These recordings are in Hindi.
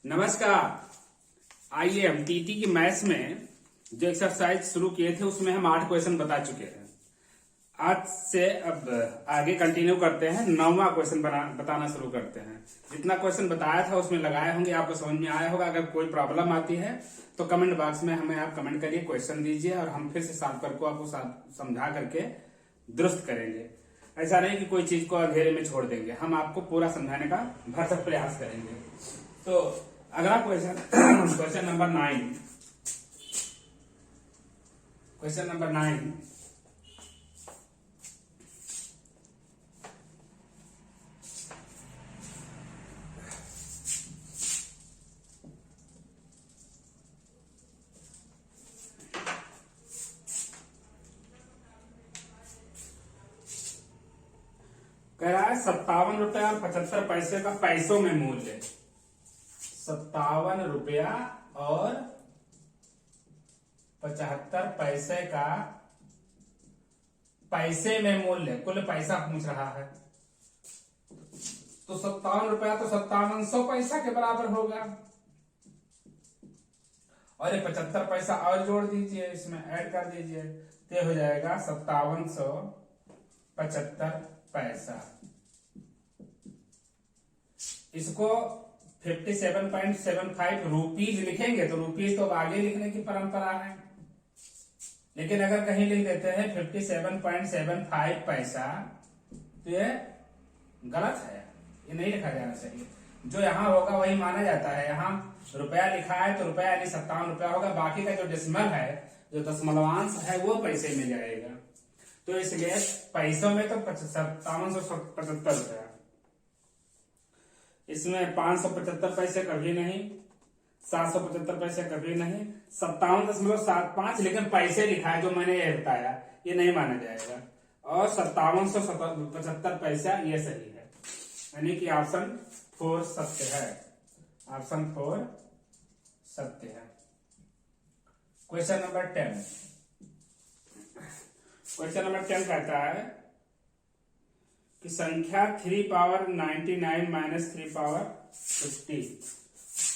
नमस्कार। आइए हम टीटी की मैथ्स में जो एक्सरसाइज शुरू किए थे उसमें हम 8 क्वेश्चन बता चुके हैं। आज से अब आगे कंटिन्यू करते हैं, 9वां क्वेश्चन बताना शुरू करते हैं। जितना क्वेश्चन बताया था उसमें लगाए होंगे, आपको समझ में आया होगा। अगर कोई प्रॉब्लम आती है तो कमेंट बॉक्स में हमें आप कमेंट करिए, क्वेश्चन दीजिए और हम फिर से सॉल्व करके आपको समझा करके दुरुस्त करेंगे। ऐसा नहीं कि कोई चीज को अंधेरे में छोड़ देंगे, हम आपको पूरा समझाने का भरसक प्रयास करेंगे। तो अगला question question number 9। Question number 9 कह रहा है 57 रुपया और 75 पैसे का पैसों में मूल्य। 57 रुपया और 75 पैसे का पैसे में मूल्य, कुल पैसा पूछ रहा है। तो 57 रुपया तो 5700 पैसा के बराबर होगा और ये 75 पैसा और जोड़ दीजिए, इसमें ऐड कर दीजिए, तो हो जाएगा 5775 पैसा। इसको 57.75 रुपीज लिखेंगे तो रुपीज तो आगे लिखने की परंपरा है, लेकिन अगर कहीं लिख देते हैं 57.75 पैसा तो ये गलत है, ये नहीं लिखा जाना चाहिए। जो यहाँ होगा वही माना जाता है। यहाँ रुपया लिखा है तो रुपया यानी 57 रुपया होगा, बाकी का जो डेसिमल है, जो दशमलवांश है, वो पैसे में जाएगा। तो इसलिए पैसों में तो 5775 रुपया, इसमें 575 पैसे कभी नहीं, 775 पैसे कभी नहीं, 57.75, लेकिन पैसे लिखा है जो मैंने ये बताया, ये नहीं माना जाएगा। और 5775 पैसा ये सही है, यानी कि ऑप्शन 4 सत्य है। ऑप्शन 4 सत्य है। Question number 10। क्वेश्चन नंबर 10 कहता है कि संख्या 3 power 99 minus 3 power 50,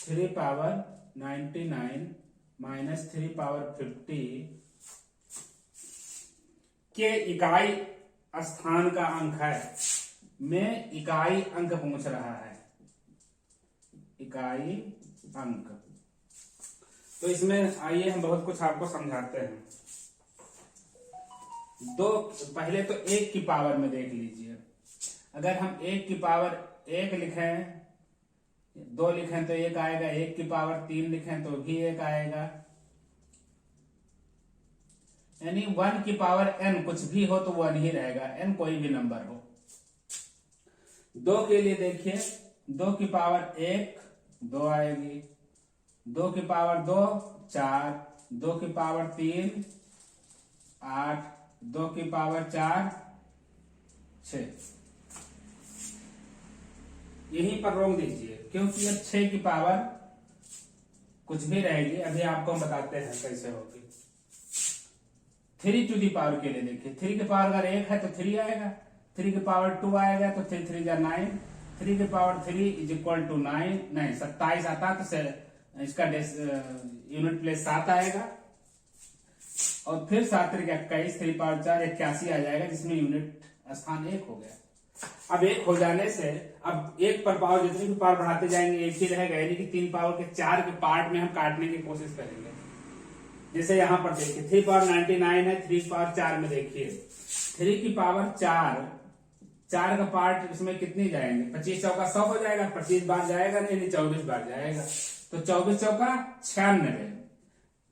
3 power 99 minus 3 power 50 के इकाई स्थान का अंक है। में इकाई अंक पूछ रहा है, इकाई अंक। तो इसमें आइए हम बहुत कुछ आपको समझाते हैं। पहले तो 1 की पावर में देख लीजिए। अगर हम 1 की पावर 1 लिखें, 2 लिखें तो 1 आएगा, 1 की पावर 3 लिखें तो भी 1 आएगा, यानी 1 की पावर n कुछ भी हो तो 1 ही रहेगा, n कोई भी नंबर हो। 2 के लिए देखिए, 2 की पावर 1 2 आएगी, 2 की पावर 2 4, 2 की पावर 3 8, 2 की पावर 4 6। यहीं पर रोक दीजिए, क्योंकि अब 6 की पावर कुछ भी रहेगी। अभी आपको हम बताते हैं कैसे होगी। 3 टू दी पावर के लिए देखिए, 3 की पावर अगर 1 है तो 3 आएगा, 3 की पावर 2 आएगा तो 3 3 9, 3 की पावर 3 इज इक्वल टू 9, नहीं 27 आता तो इसका यूनिट प्लेस 7 आएगा, और फिर 7 3 21, 3 पावर 4 81 आ जाएगा, जिसमें यूनिट स्थान 1 हो गया। अब 1 हो जाने से अब 1 पर पावर जितनी भी पावर बढ़ाते जाएंगे 1 ही रहेगा, यानी कि 3 पावर के 4 के पार्ट में हम काटने की कोशिश करेंगे। जैसे यहां पर देखिए 3 पावर 99 है, 3 पावर 4 में देखिए 3 की पावर 4 का पार्ट इसमें कितनी जाएंगे, 25 चौका 100 हो जाएगा, 25 बार जाएगा नहीं, 24 बार जाएगा, तो 24 चौका 96,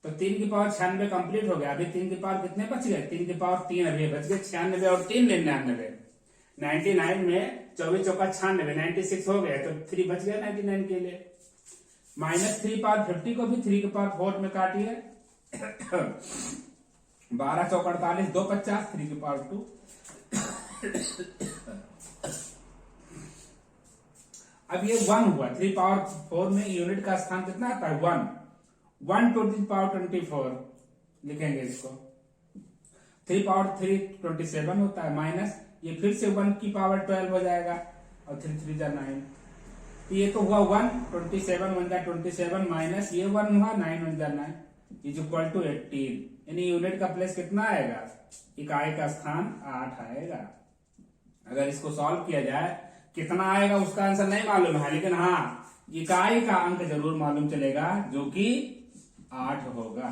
तो 3 की पावर 96 कंप्लीट हो गया। अभी 3 की पावर कितने बच गए, 3 की पावर 3 अभी बच गए, 96 और 3 99, 99 में 24 चौका 96, 96 हो गया, तो 3 बच गया 99 के लिए। माइनस 3 पावर 50 को भी 3 की पावर 4 में काटिए, 12 चौका 48, 2 50, 3 की पावर 2। अब ये 1 हुआ, 3 पावर 4 में यूनिट का स्थान कितना आता है 1 टू दी पावर 24 लिखेंगे इसको। 3 पावर 3 27 होता है, माइनस ये फिर से 1 की पावर 12 हो जाएगा, और 3 3 जा 9, तो ये तो हुआ 1, 27 1 जा 27 माइनस ये 1 हुआ 9 1 जा 9 इज इक्वल टू 18। यानी यूनिट का प्लेस कितना आएगा, इकाई का स्थान 8 आएगा। अगर इसको सॉल्व किया जाए कितना आएगा उसका आंसर नहीं मालूम है, लेकिन हाँ इकाई का अंक जरूर मालूम चलेगा जो कि 8 होगा।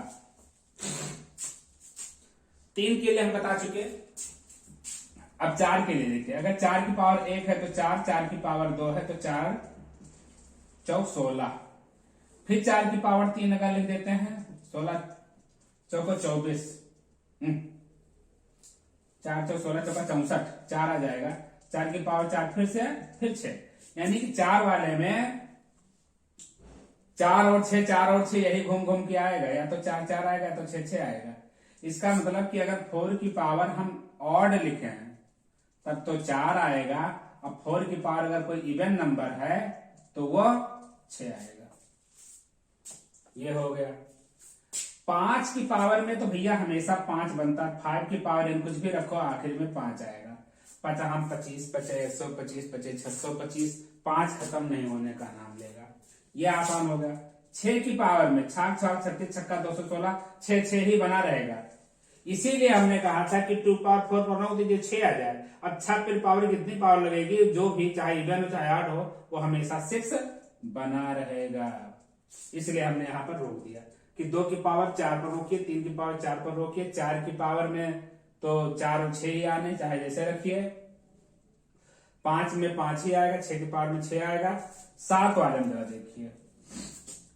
3 के लिए हम बता चुके। अब 4 के लिए देखिए, अगर 4 की पावर 1 है तो 4, 4 की पावर 2 है तो 4 चौक 16, फिर 4 की पावर 3 अगर लिख देते हैं 16 चौको 24, 4 चौक 16 चौका 64, 4 आ जाएगा। 4 की पावर 4 फिर 6, यानी कि 4 वाले में 4 और 6 4 और 6 यही घूम घूम के आएगा, या तो 4 4 आएगा तो 6 6 आएगा। इसका मतलब कि अगर 4 की पावर हम ऑड लिखे हैं तब तो 4 आएगा, अब 4 की पावर अगर कोई इवन नंबर है तो वो 6 आएगा। ये हो गया। 5 की पावर में तो भैया हमेशा 5 बनता है, 5 की पावर इन कुछ भी रखो आखिर में 5 आएगा। 50 25 50 125 25 625, 5 खत्म नहीं होने का नाम लेगा। ये आसान हो गया। 6 की पावर में 6 6 36 छक्का 216, 6 ही बना रहेगा। इसीलिए हमने कहा था कि 2 पावर 4 पर रख दीजिए 6 आ जाए। अच्छा फिर पावर कितनी पावर लगेगी, जो भी चाहे इवन हो चाहे ऑड हो वो हमेशा 6 बना रहेगा। इसलिए हमने यहाँ पर रोक दिया कि 2 की पावर 4 पर रोकिए, 3 की पावर 4 पर रोकिए, 4 की पावर में तो 4 और 6 ही आने, चाहे जैसे रखिए। 5 में 5 ही आएगा, 6 की पावर में 6 आएगा। 7 वाले में जरा देखिए,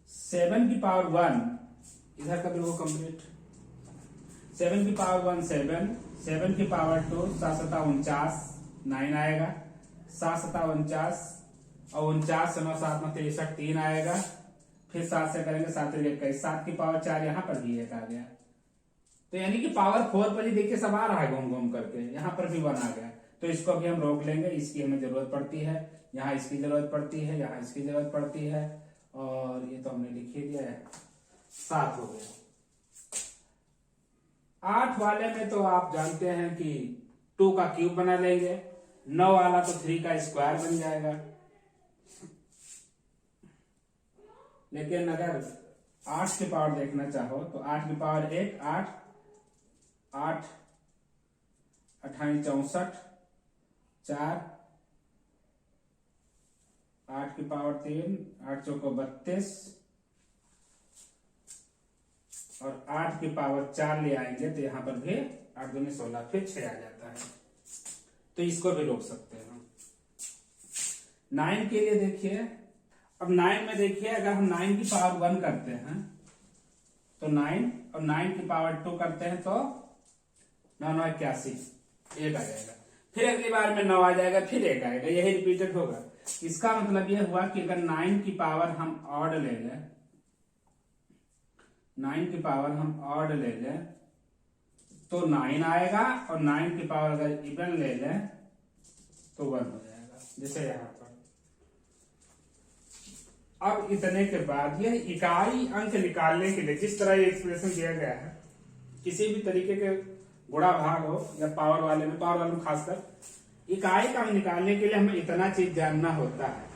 7 की पावर 1 इधर का भी वो कंप्लीट, 7 की पावर 1 7, 7 की पावर 2 7 7 49 9 आएगा। 7 7 49 और 49 9 7 9 63 3 आएगा। फिर 7 से करेंगे 7 21, 7 की पावर 4 यहाँ पर भी 1 आ गया। तो यानी कि पावर 4 पर ही देखिए सब आ रहा है घूम घूम करके, यहाँ पर भी 1 आ गया। तो इसको भी हम रोक लेंगे, इसकी हमें जरूरत पड़ती है, यहाँ इसकी जरूरत पड़ती है, यहाँ इसकी जरूरत पड़ती है, और ये तो हमने लिख ही दिया है। 7 हो गया। 8 वाले में तो आप जानते हैं कि 2 का क्यूब बना लेंगे, 9 वाला तो 3 का स्क्वायर बन जाएगा। लेकिन अगर 8 की पावर देखना चाहो तो 8 की पावर 1 8 8 28 64 4, 8 की पावर 3 8 चौको 32 और 8 की पावर 4 ले आएंगे तो यहां पर भी 8 दूनी 16, फिर 6 आ जाता है। तो इसको भी रोक सकते हैं। 9 के लिए देखिए, अब 9 में देखिए अगर हम 9 की पावर 1 करते हैं तो 9 और 9 की पावर 2 करते हैं तो 9 9 81 1 आ जाएगा। फिर अगली बार में 9 आ जाएगा, फिर 1 आएगा, यही रिपीटेड होगा। इसका मतलब यह हुआ कि अगर 9 की पावर हम ऑड ले लें, 9 की पावर हम ऑड ले लें तो 9 आएगा, और 9 की पावर अगर इवन ले लें तो 1 हो जाएगा, जैसे यहां पर। अब इतने के बाद यह इकाई अंक निकालने के लिए जिस तरह ये एक्सप्रेशन दिया गया है, किसी भी तरीके के गुणा भाग हो या पावर वाले में खासकर इकाई का अंक निकालने के लिए हमें इतना चीज जानना होता है।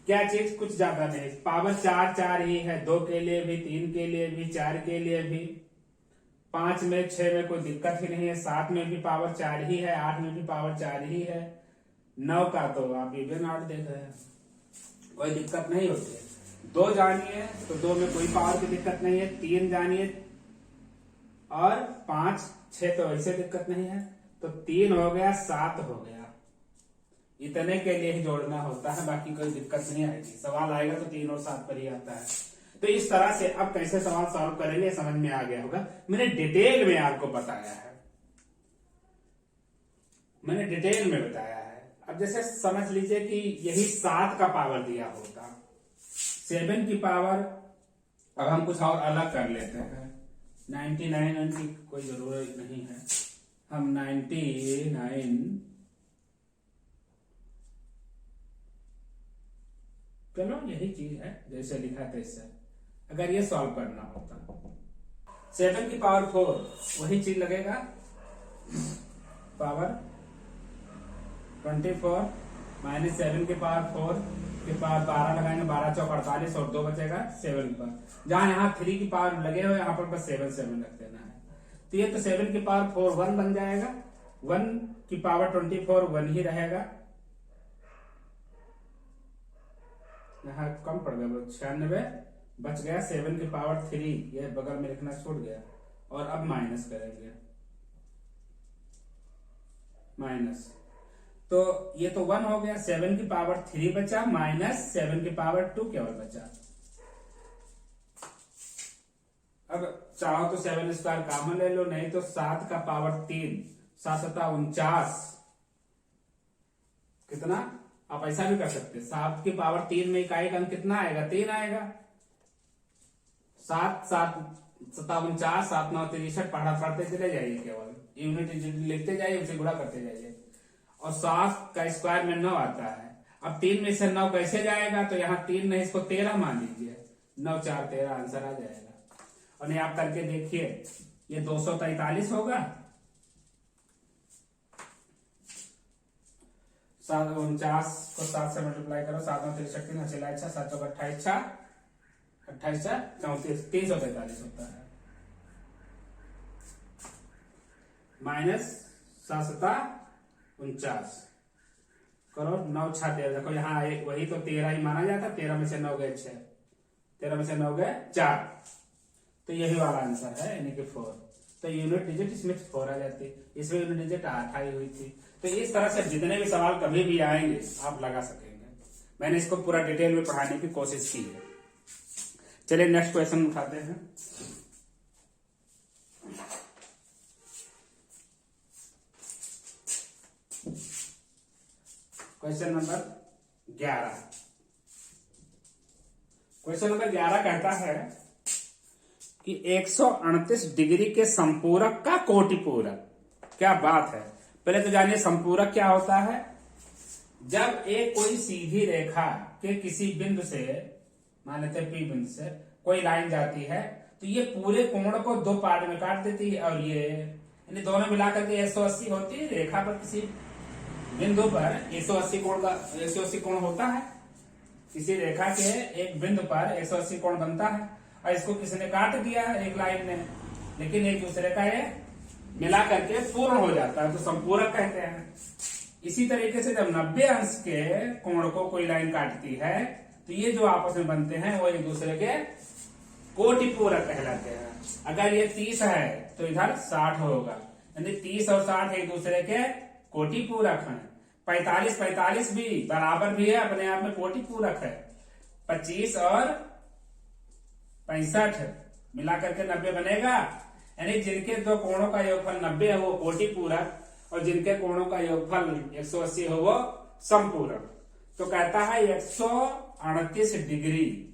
क्या चीज? कुछ ज्यादा नहीं, पावर 4 4 ही है, 2 के लिए भी, 3 के लिए भी, 4 के लिए भी, 5 में 6 में कोई दिक्कत ही नहीं है, 7 में भी पावर 4 ही है, 8 में भी पावर 4 ही है, 9 का तो आप इवन ऑड देख रहे हैं, कोई दिक्कत नहीं होती है। 2 जानिए तो 2 में कोई पावर की दिक्कत नहीं है, 3 जानिए और 5 6 तो वैसे दिक्कत नहीं है, तो 3 हो गया 7 हो गया। इतने के लिए ही जोड़ना होता है, बाकी कोई दिक्कत नहीं आएगी। सवाल आएगा तो 3 और 7 पर ही आता है। तो इस तरह से अब कैसे सवाल सॉल्व करेंगे समझ में आ गया होगा। मैंने डिटेल में आपको बताया है, मैंने डिटेल में बताया है। अब जैसे समझ लीजिए कि यही 7 का पावर दिया होता, 7 की पावर अब हम कुछ और अलग कर लेते हैं। 99 की कोई जरूरत नहीं है, हम 99 चलो यही चीज है जैसे लिखा था इससे, अगर ये सॉल्व करना होता 7 की पावर 4 वही चीज लगेगा, पावर 24 माइनस 7 की पावर 4 के पावर 12 लगाएंगे, 12 चौक 48 और 2 बचेगा 7 पर। जहां यहाँ 3 की पावर लगे हुए यहाँ पर बस 7 7 रख देना है। तो ये तो 7 की पावर 4 1 बन जाएगा, 1 की पावर 24 1 ही रहेगा। यहाँ कम पड़ गया 96 बच गया, 7 की पावर 3 ये बगल में लिखना छूट गया। और अब माइनस करेंगे, माइनस, तो ये तो 1 हो गया, 7 की पावर 3 बचा माइनस 7 की पावर 2 केवल बचा। अब चाहो तो 7 स्क्वायर कॉमन ले लो, नहीं तो 7 का पावर 3, 7 7 49, कितना आप ऐसा भी कर सकते हैं। 7 की पावर 3 में इकाई का अंक कितना आएगा, 3 आएगा। 7 7 7 49 7 9 63 पढ़ते चले जाइए, केवल यूनिट लिखते जाइए, उसे गुणा करते जाइए। और 7 का स्क्वायर में 9 आता है। अब 3 में से 9 कैसे जाएगा, तो यहाँ 3 नहीं, इसको 13 मान लीजिए, 9 4 13 आंसर आ जाएगा। और नहीं आप करके देखिए, ये 243 होगा, 749 को 7 से मल्टीप्लाई करो, 7 9 63 3 चला, अच्छा 7 चौक 28 28 34 343 होता है। माइनस 7 7 49 करो, 9 6 13, देखो यहाँ वही तो 13 ही माना जाता, 13 में से 9 गए 6, 13 में से 9 गए 4, तो यही वाला आंसर है, यानी कि 4। तो यूनिट डिजिट इसमें 4 आ जाती, इसमें यूनिट डिजिट 8 आई हुई थी। तो इस तरह से जितने भी सवाल कभी भी आएंगे आप लगा सकेंगे। मैंने इसको पूरा डिटेल में पढ़ाने की कोशिश की है। चलिए नेक्स्ट क्वेश्चन उठाते हैं। Question number 11। क्वेश्चन नंबर 11 कहता है कि 138 डिग्री के संपूरक का कोटि पूरक। क्या बात है, पहले तो जानिए संपूरक क्या होता है। जब एक कोई सीधी रेखा के किसी बिंदु से, मान लेते हैं P बिंदु से कोई लाइन जाती है, तो ये पूरे कोण को 2 पार्ट में काट देती है, और ये यानी दोनों मिलाकर के 180 होती है। रेखा पर किसी बिंदु पर 180 कोण होता है। किसी रेखा के एक बिंदु पर 180 कोण बनता है, और इसको किसी ने काट दिया है एक लाइन ने, लेकिन एक दूसरे का ये मिला करके पूर्ण हो जाता है, तो संपूरक कहते हैं। इसी तरीके से जब 90 अंश के कोण को कोई लाइन काटती है, तो ये जो आपस में बनते हैं वो एक दूसरे के कोटि पूरक कहलाते हैं। अगर ये 30 है तो इधर 60 होगा, यानी 30 और 60 एक दूसरे के कोटि पूरक हैं। 45 45 भी बराबर भी है, अपने आप में कोटि पूरक है। 25 और 65 मिला करके 90 बनेगा, यानी जिनके दो कोणों का योगफल 90 है वो कोटि पूरक, और जिनके कोणों का योगफल 180 है वो संपूरक। तो कहता है 138 डिग्री,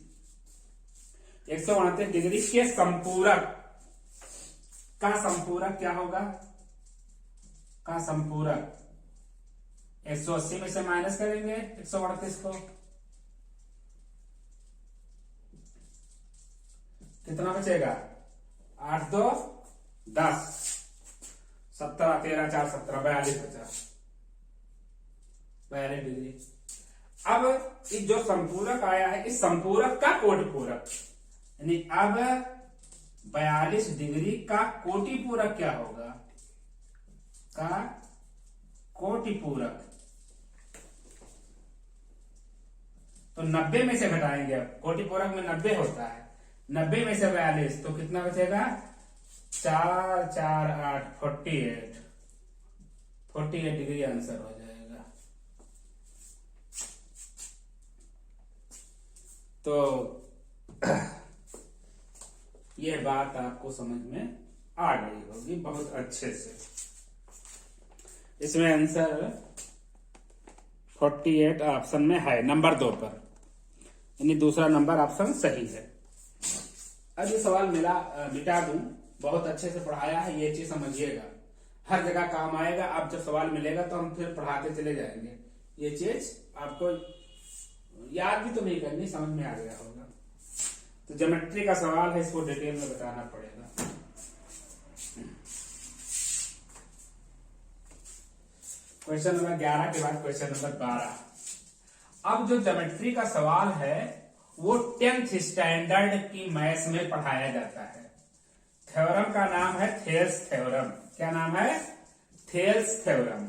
138 डिग्री के संपूरक का संपूरक क्या होगा, का संपूरक 180 में से माइनस करेंगे 138 को, कितना बचेगा, 8 2 10, 17 13 4 17 42 बचा, 42 डिग्री। अब इस जो संपूरक आया है, इस संपूरक का कोटि पूरक, यानी अब 42 डिग्री का कोटि पूरक क्या होगा, का कोटि पूरक। तो 90 में से घटाएंगे, अब कोटि पूरक में 90 होता है, 90 में से 42 तो कितना बचेगा, 4 4 8 48 डिग्री आंसर हो जाएगा। तो ये बात आपको समझ में आ गई होगी बहुत अच्छे से। इसमें आंसर 48 ऑप्शन में है, नंबर 2 पर, यानी दूसरा नंबर ऑप्शन सही है। अब ये सवाल मिटा दूं, बहुत अच्छे से पढ़ाया है, ये चीज समझिएगा, हर जगह काम आएगा। अब जब सवाल मिलेगा तो हम फिर पढ़ाते चले जाएंगे, ये चीज आपको याद भी तो नहीं करनी, समझ में आ गया होगा। तो ज्योमेट्री का सवाल है, इसको डिटेल में बताना पड़ेगा। क्वेश्चन नंबर 11 के बाद क्वेश्चन नंबर 12। अब जो ज्योमेट्री का सवाल है वो 10th स्टैंडर्ड की मैथ्स में पढ़ाया जाता है। थ्योरम का नाम है थेल्स थ्योरम। क्या नाम है? Thales theorem.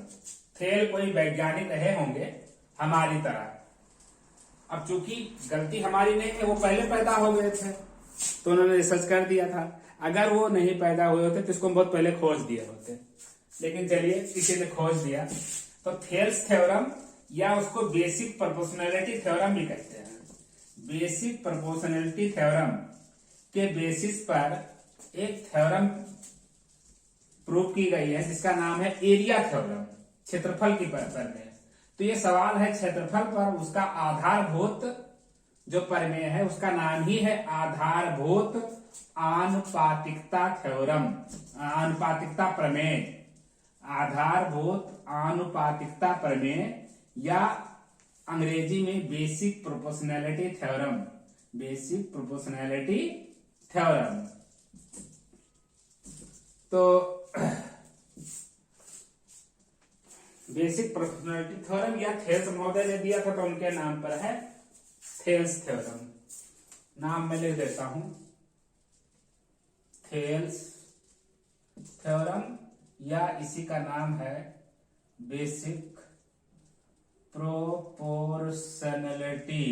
थेल कोई वैज्ञानिक रहे होंगे हमारी तरह। अब चूंकि गलती हमारी नहीं है, वो पहले पैदा हो गए थे तो उन्होंने रिसर्च कर दिया था। अगर वो नहीं पैदा हुए होते तो इसको बहुत पहले खोज दिए होते, लेकिन चलिए किसी ने खोज दिया। तो थेल्स थ्योरम या उसको बेसिक प्रोपोर्शनैलिटी थ्योरम भी कहते हैं। बेसिक प्रोपोर्शनैलिटी थ्योरम के बेसिस पर एक थ्योरम प्रूव की गई है जिसका नाम है एरिया थ्योरम, क्षेत्रफल की पर में। तो ये सवाल है क्षेत्रफल पर, उसका आधारभूत जो प्रमेय है उसका नाम ही है आधारभूत आनुपातिकता थ्योरम, आनुपातिकता प्रमेय, आधारभूत आनुपातिकता प्रमेय या अंग्रेजी में basic proportionality theorem, basic proportionality theorem. तो बेसिक प्रोपोर्शनैलिटी थ्योरम या थेल्स महोदय ने दिया था तो उनके नाम पर है थेल्स थ्योरम। नाम मैं लिख देता हूं, थेल्स थ्योरम, या इसी का नाम है बेसिक प्रोपोर्शनैलिटी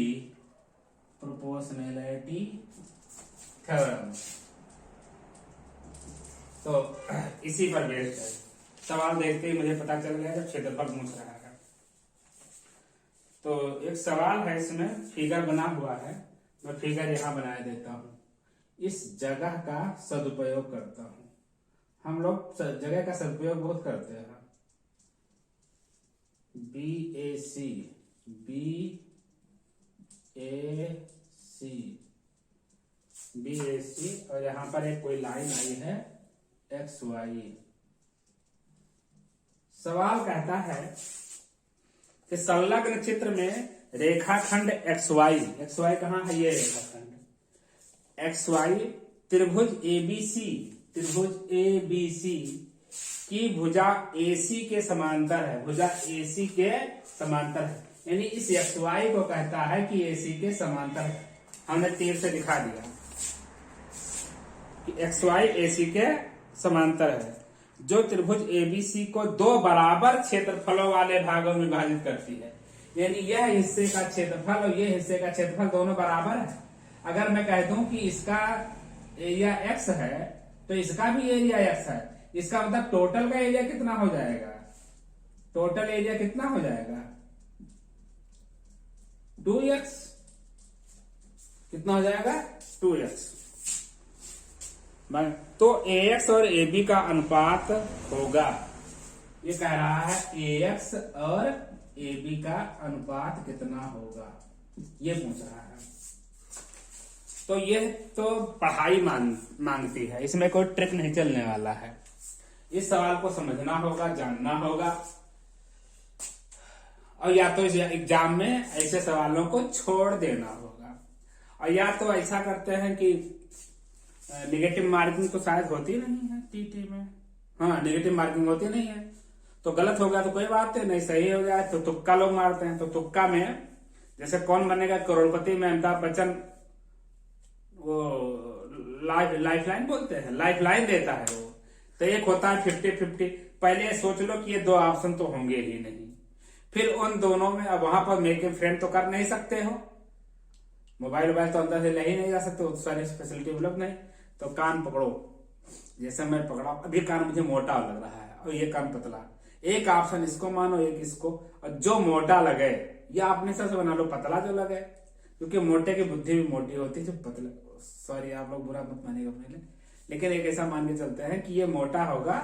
थ्योरम। तो इसी पर बेस्ड है। सवाल देखते ही मुझे पता चल गया जब क्षेत्रफल पूछ रहा है। तो एक सवाल है, इसमें फिगर बना हुआ है, मैं फिगर यहां बना देता हूं। इस जगह का सदुपयोग करता हूं। हम लोग जगह का सदुपयोग बहुत करते हैं। BAC और यहां पर एक कोई लाइन आई है XY। सवाल कहता है कि संलग्न चित्र में रेखाखंड XY कहां है? ये रेखाखंड XY त्रिभुज ABC की भुजा AC के समांतर है, भुजा AC के समांतर है। यानी इस XY को कहता है कि AC के समांतर है। हमने तीर से दिखा दिया कि XY AC के समांतर है, जो त्रिभुज ABC को दो बराबर क्षेत्रफलों वाले भागों में विभाजित करती है। यानी यह हिस्से का क्षेत्रफल और यह हिस्से का क्षेत्रफल दोनों बराबर है। अगर मैं कह दूं कि इसका एरिया x है तो इसका भी एरिया x है, इसका मतलब टोटल का एरिया कितना हो जाएगा? टोटल एरिया कितना हो जाएगा? 2x। कितना हो जाएगा? 2x। तो AX और AB का अनुपात होगा, ये कह रहा है AX और AB का अनुपात कितना होगा, ये पूछ रहा है। तो ये तो पढ़ाई मांगती है, इसमें कोई ट्रिक नहीं चलने वाला है। इस सवाल को समझना होगा, जानना होगा, और या तो एग्जाम में ऐसे सवालों को छोड़ देना होगा, और या तो ऐसा करते हैं कि नेगेटिव मार्किंग तो शायद होती नहीं है टीटी में। हाँ, नेगेटिव मार्किंग होती नहीं है, तो गलत हो गया तो कोई बात नहीं, सही हो जाए तो तुक्का लोग मारते हैं। तो तुक्का में जैसे कौन बनेगा करोड़पति में अमिताभ बच्चन वो लाइफ लाइन बोलते हैं, लाइफ लाइन देता है वो। तो एक होता है 50-50। पहले सोच लो कि ये दो ऑप्शन तो होंगे ही नहीं, फिर उन दोनों में अब वहां पर मेक ए फ्रेंड तो कर नहीं सकते हो, मोबाइल तो अंदर से ले ही नहीं जा सकते, तो सारी फैसिलिटी उपलब्ध नहीं। तो कान पकड़ो, जैसे मैं पकड़ा, अभी कान मुझे मोटा लग रहा है और ये कान पतला, एक ऑप्शन इसको मानो, एक इसको, और जो मोटा लगे या अपने से बना लो पतला जो लगे, क्योंकि मोटे की बुद्धि भी मोटी होती है, जो पतला, सॉरी आप लोग बुरा मत मानिएगा अपने लिए, लेकिन एक ऐसा मान के चलते हैं कि ये मोटा होगा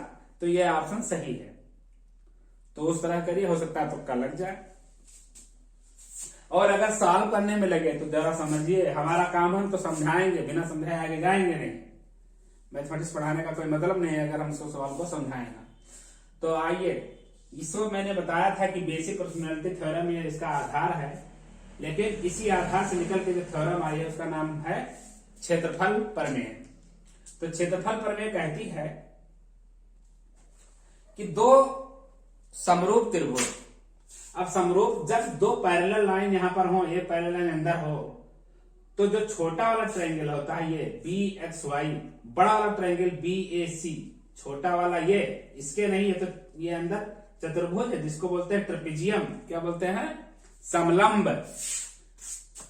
तो ये ऑप्शन सही है। तो उस तरह करिए, हो सकता है तुक्का लग जाए। और अगर सॉल्व करने में लगे तो जरा समझिए, हमारा काम हम तो समझाएंगे, बिना समझाए आगे जाएंगे नहीं। मैथमेटिक्स पढ़ाने का कोई मतलब नहीं है अगर हम उसको सवाल को समझाएं ना। तो आइए, इसको मैंने बताया था कि बेसिक प्रोपोर्शनैलिटी थ्योरम ये इसका आधार है, लेकिन इसी आधार से निकल के जो थ्योरम आई है उसका नाम है क्षेत्रफल प्रमेय। तो क्षेत्रफल प्रमेय कहती है कि दो समरूप त्रिभुज अब समरूप जब दो पैरेलल लाइन यहां पर हो, एक पैरेलल लाइन अंदर हो, तो जो छोटा वाला ट्रायंगल होता है ये बी एक्स वाई, बड़ा वाला ट्रायंगल बी ए सी, छोटा वाला ये इसके नहीं है, तो ये अंदर चतुर्भुज है जिसको बोलते हैं ट्रेपेजियम, क्या बोलते हैं, समलंब।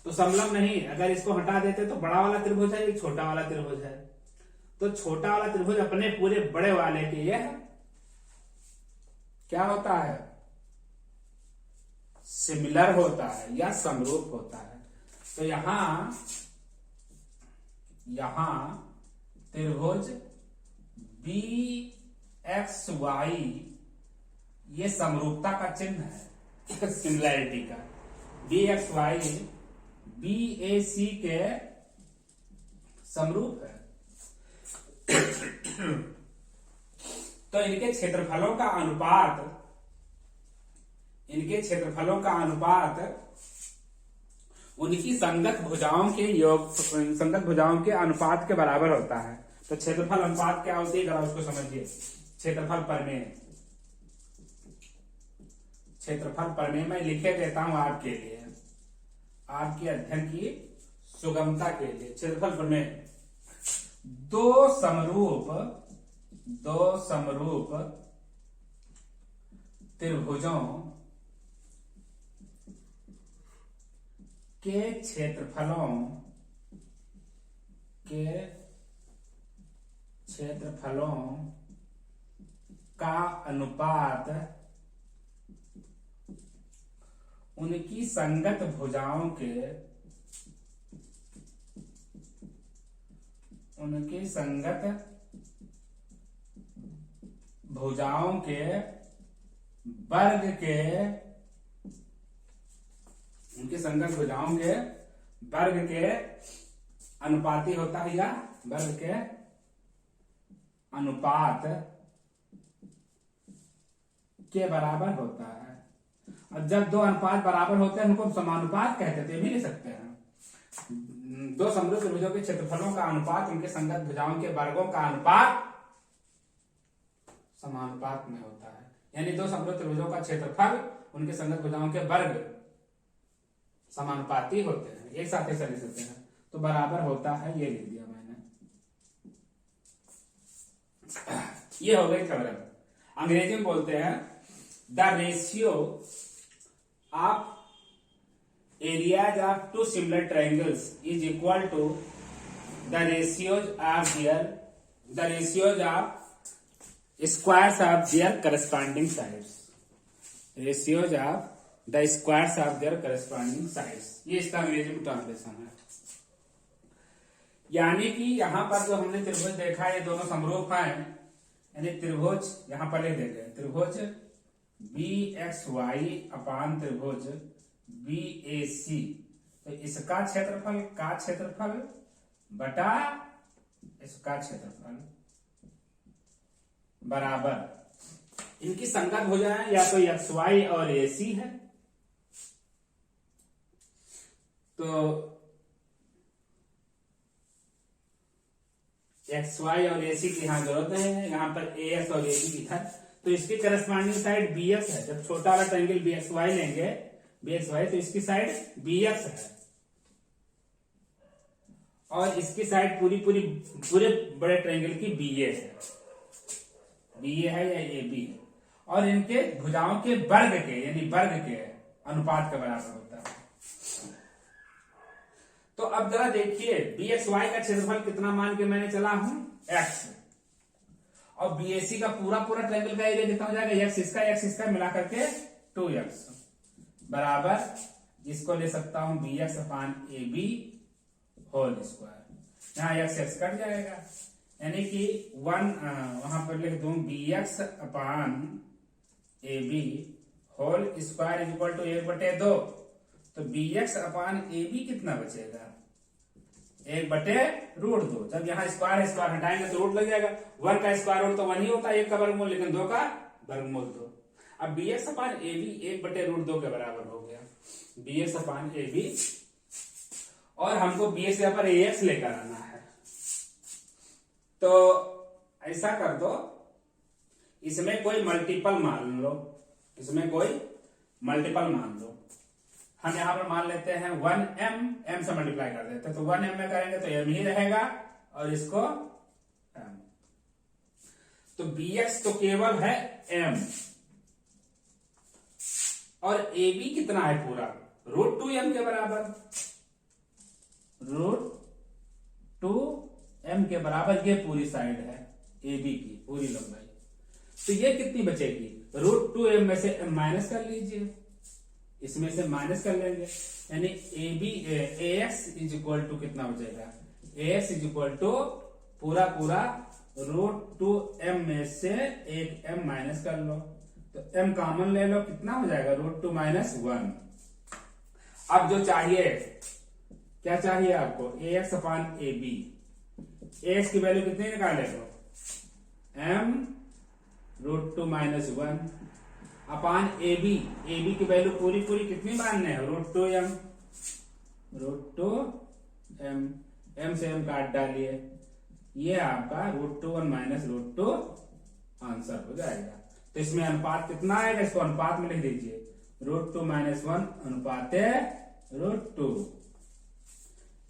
तो समलंब नहीं, अगर इसको हटा देते तो बड़ा वाला त्रिभुज है, ये छोटा वाला त्रिभुज है, तो छोटा वाला त्रिभुज अपने पूरे बड़े वाले के ये क्या होता है, सिमिलर होता है या समरूप होता है। तो यहां त्रिभुज बी एक्स वाई ये समरूपता का चिन्ह है, सिमिलैरिटी का। बी एक्स वाई बी ए सी के समरूप है। तो इनके क्षेत्रफलों का अनुपात उनकी संगत भुजाओं के अनुपात के बराबर होता है। तो क्षेत्रफल अनुपात क्या होती है, जरा उसको समझिए। क्षेत्रफल प्रमेय मैं लिखे देता हूं आपके लिए, आपके अध्ययन की सुगमता के लिए। क्षेत्रफल प्रमेय, दो समरूप त्रिभुजों के क्षेत्रफलों का अनुपात उनकी संगत भुजाओं के वर्ग के अनुपाती होता है, या वर्ग के अनुपात के बराबर होता है। और जब दो अनुपात बराबर होते हैं उनको समानुपात कहते हैं, भी ले सकते हैं। दो समरूप त्रिभुजों के क्षेत्रफलों का अनुपात उनके संगत भुजाओं के वर्गों का अनुपात समानुपात में होता है। यानी दो समरूप त्रिभुजों का क्षेत्रफल उनके संगत भुजाओं के वर्ग समानुपाती होते हैं, एक साथ ऐसा लिख सकते हैं। तो बराबर होता है, ये लिख दिया मैंने। ये हो गई खबर। अंग्रेजी में बोलते हैं the ratio of areas of two similar triangles is equal to the ratios of squares of their corresponding sides. Ratios of the squares of their corresponding sides, ये इसका अंग्रेजी में ट्रांसलेशन है। यानी कि यहां पर जो हमने त्रिभुज देखा, ये दोनों समरूप हैं। यानी त्रिभुज यहां पर लिख देंगे, त्रिभुज बी एक्स वाई अपान त्रिभुज बी ए सी। तो इसका क्षेत्रफल बटा इसका क्षेत्रफल बराबर इनकी संगत भुजाएं या तो एक्स वाई और ए सी है। तो एक्स वाई और ए सी की यहां जरूरत नहीं है, यहां पर ए एक्स और ए बी लिखा है। तो इसकी करस्पॉन्डिंग साइड बी एक्स है। जब छोटा वाला ट्रायंगल बी एक्स वाई लेंगे, बी एक्स वाई, तो इसकी साइड बी एक्स है और इसकी साइड पूरे बड़े ट्रायंगल की बी ए है। बी ए है या ए बी, और इनके भुजाओं के वर्ग के अनुपात के बराबर होता है। तो अब जरा देखिए, बी एक्स वाई का क्षेत्रफल कितना मान के मैंने चला हूं, एक्स, और बी ए सी का पूरा ट्रायंगल का एरिया कितना हो जाएगा, एक्स इसका मिला करके 2x बराबर, जिसको ले सकता हूं B X upon A B whole square. यहां एक्स कट जाएगा, यानी कि वहां पर लिख दूं B X upon A B whole square is equal to 1/2। तो B X upon A B कितना बचेगा, 1/√2। जब यहाँ स्क्वायर हटाएंगे तो रूट लग जाएगा। 1 का स्क्वायर रूट तो 1 ही होता है, 1 का वर्गमूल, लेकिन 2 का वर्गमूल 2। अब B X upon A B 1/√2 के बराबर हो गया, B X upon A B, और हमको बी एक्स पर ए एक्स लेकर आना है। तो ऐसा कर दो, इसमें कोई मल्टीपल मान लो, इसमें कोई मल्टीपल मान लो। हम यहाँ पर मान लेते हैं 1m, m से मल्टीप्लाई कर देते हैं, तो 1m में करेंगे तो m ही रहेगा और इसको m। तो bx तो केवल है m और ab कितना है पूरा, √2m के बराबर, √2m के बराबर ये पूरी साइड है ab की पूरी लंबाई। तो ये कितनी बचेगी, √2m में से m माइनस कर लीजिए, इसमें से माइनस कर लेंगे, यानी ax इज इक्वल टू कितना बचेगा, ax इज इक्वल टू पूरा √2m में से एक m माइनस कर लो, तो m कॉमन ले लो, कितना हो जाएगा √2 - 1। अब जो चाहिए, क्या चाहिए आपको, ax अपान ab, ax की वैल्यू कितनी निकाले हो, m √2 - 1 अपान ab की वैल्यू पूरी कितनी मानने है, √2m, m से m काट डालिए, ये आपका √2 - √2 आंसर हो जाएगा। तो इसमें अनुपात कितना आएगा, इसको अनुपात में लिख दीजिए, √2 - 1 अनुपात √2।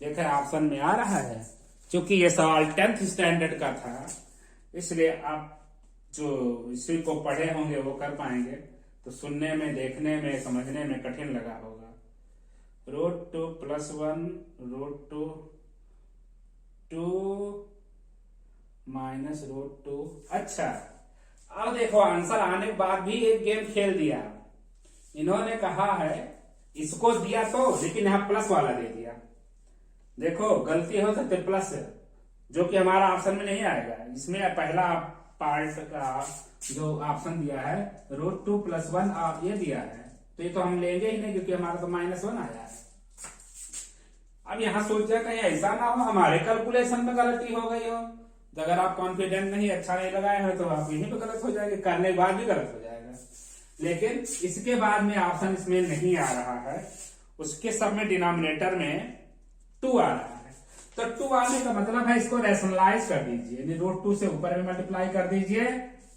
देखिए ऑप्शन में आ रहा है। क्योंकि ये सवाल 10th स्टैंडर्ड का था, इसलिए आप जो इसी को पढ़े होंगे वो कर पाएंगे, तो सुनने में, देखने में, समझने में कठिन लगा होगा। √2 + 1 √2 2 - √2। अच्छा, अब देखो आंसर आने के बाद भी एक गेम खेल दिया इन्होंने, कहा है इसको दिया तो, लेकिन यहाँ प्लस वाला दे दिया। देखो गलती हो सकती प्लस, जो कि हमारा ऑप्शन में नहीं आएगा। इसमें पहला पार्ट का जो ऑप्शन दिया है √2 + 1 ये दिया है, तो ये तो हम लेंगे ही नहीं, क्योंकि हमारा तो -1 आया है। अब यहाँ सोचा कहीं ऐसा ना हो हमारे कैलकुलेशन में गलती हो गई हो, तो अगर आप कॉन्फिडेंट नहीं, अच्छा नहीं लगाए हो, तो आप यहीं पे गलत हो जाएंगे, करने के बाद भी गलत हो जाएगा। लेकिन इसके बाद में ऑप्शन इसमें नहीं आ रहा है, उसके सब में डिनोमिनेटर में 2 आ रहा है। तो 2 आने का मतलब है इसको रैशनलाइज कर दीजिए, यानी √2 से ऊपर में मल्टीप्लाई कर दीजिए,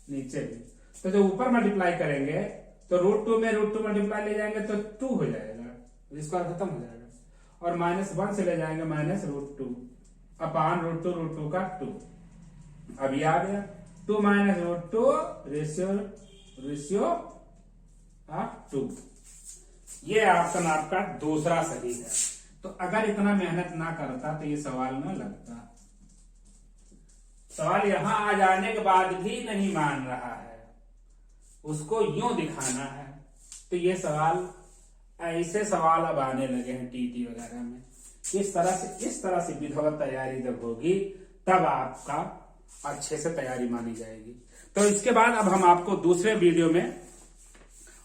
नीचे भी। तो जो ऊपर मल्टीप्लाई करेंगे तो √2 में √2 मल्टीप्लाई ले जाएंगे तो 2 हो जाएगा, इसका खत्म हो जाएगा, और -1 से ले जाएंगे -√2 अपान √2 का 2। अभी आ गया 2 - √2 रेशियो ऑफ 2। ये ऑप्शन आपका दूसरा सही है। तो अगर इतना मेहनत ना करता तो ये सवाल ना लगता। सवाल यहां आ जाने के बाद भी नहीं मान रहा है, उसको यूं दिखाना है। तो ये सवाल, ऐसे सवाल अब आने लगे हैं टीटी वगैरह में। इस तरह से विधिवत तैयारी जब होगी तब आपका अच्छे से तैयारी मानी जाएगी। तो इसके बाद अब हम आपको दूसरे वीडियो में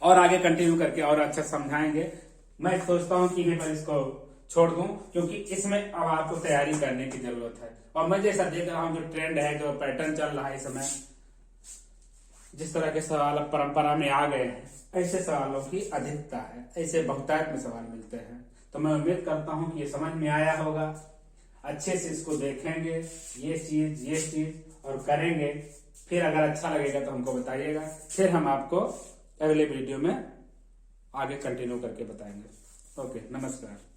और आगे कंटिन्यू करके और अच्छा समझाएंगे। मैं सोचता हूं कि यहीं पर इसको छोड़ दूं, क्योंकि इसमें अब आपको तैयारी करने की जरूरत है। और मैं जैसा देख रहा हूं जो ट्रेंड है, जो पैटर्न चल रहा है इस समय, जिस तरह के सवाल परंपरा में आ गए हैं, ऐसे सवालों की अधिकता है, ऐसे बहुतायत में सवाल मिलते हैं। तो मैं उम्मीद करता हूं कि ये समझ में आया होगा, अच्छे से इसको देखेंगे, ये चीज और करेंगे। फिर अगर अच्छा लगेगा तो हमको बताइएगा, फिर हम आपको अगले वीडियो में आगे कंटिन्यू करके बताएंगे। ओके, नमस्कार।